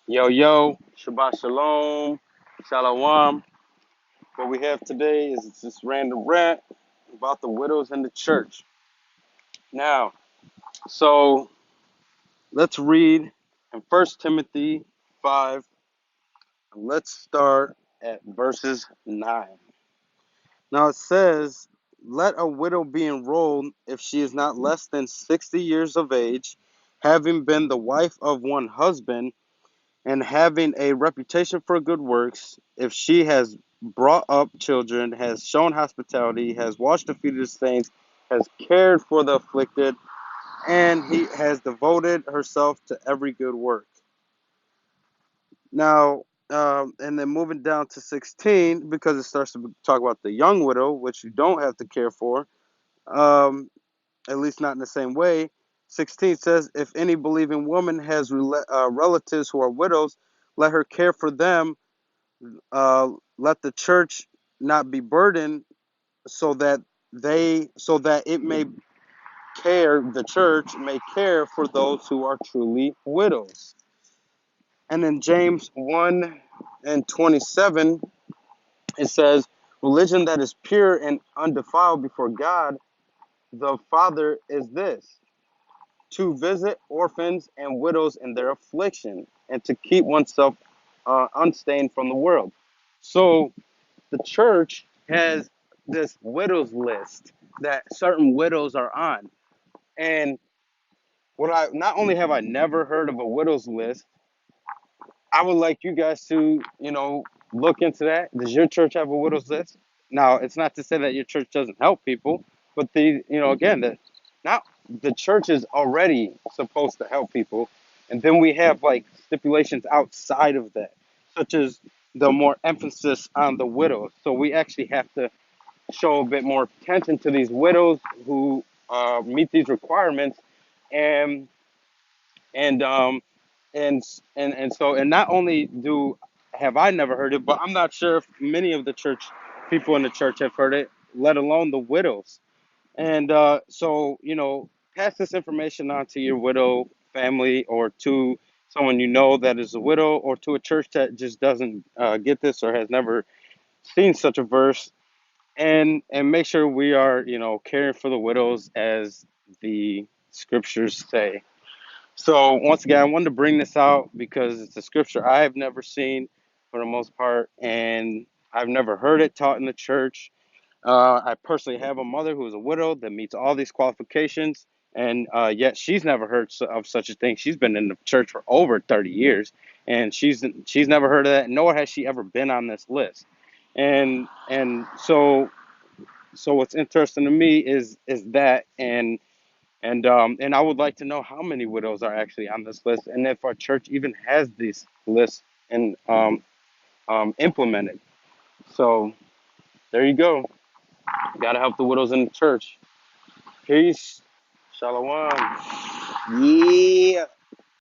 Yo, yo, Shabbat Shalom, Shalom. What we have today is this random rant about the widows in the church. Now, so let's read in 1 Timothy 5. Let's start at verses 9. Now it says, let a widow be enrolled if she is not less than 60 years of age, having been the wife of one husband, and having a reputation for good works, if she has brought up children, has shown hospitality, has washed the feet of the saints, has cared for the afflicted, and he has devoted herself to every good work. Now, and then moving down to 16, because it starts to talk about the young widow, which you don't have to care for, um, at least not in the same way. 16 says, if any believing woman has relatives who are widows, let her care for them. Let the church not be burdened, so that it may care the church may care for those who are truly widows. And in James 1 and 27, it says, religion that is pure and undefiled before God the Father is this: to visit orphans and widows in their affliction, and to keep oneself unstained from the world. So the church has this widows list that certain widows are on. And what I not only have I never heard of a widows list, I would like you guys to, look into that. Does your church have a widows list? Now, it's not to say that your church doesn't help people, but again, that not the church is already supposed to help people, and then we have like stipulations outside of that, such as the more emphasis on the widows. So we actually have to show a bit more attention to these widows who meet these requirements, and and um and not only do have I never heard it, but I'm not sure if many of the church people in the church have heard it, let alone the widows. And so pass this information on to your widow family, or to someone that is a widow, or to a church that just doesn't get this or has never seen such a verse, and make sure we are caring for the widows as the scriptures say. So once again, I wanted to bring this out because it's a scripture I have never seen for the most part, and I've never heard it taught in the church. I personally have a mother who is a widow that meets all these qualifications, and yet she's never heard of such a thing. She's been in the church for over 30 years, and she's never heard of that, nor has she ever been on this list. And so what's interesting to me is that, and I would like to know how many widows are actually on this list, and if our church even has these lists and implemented. So there you go. Got to help the widows in the church. Peace. Shalom. Yeah.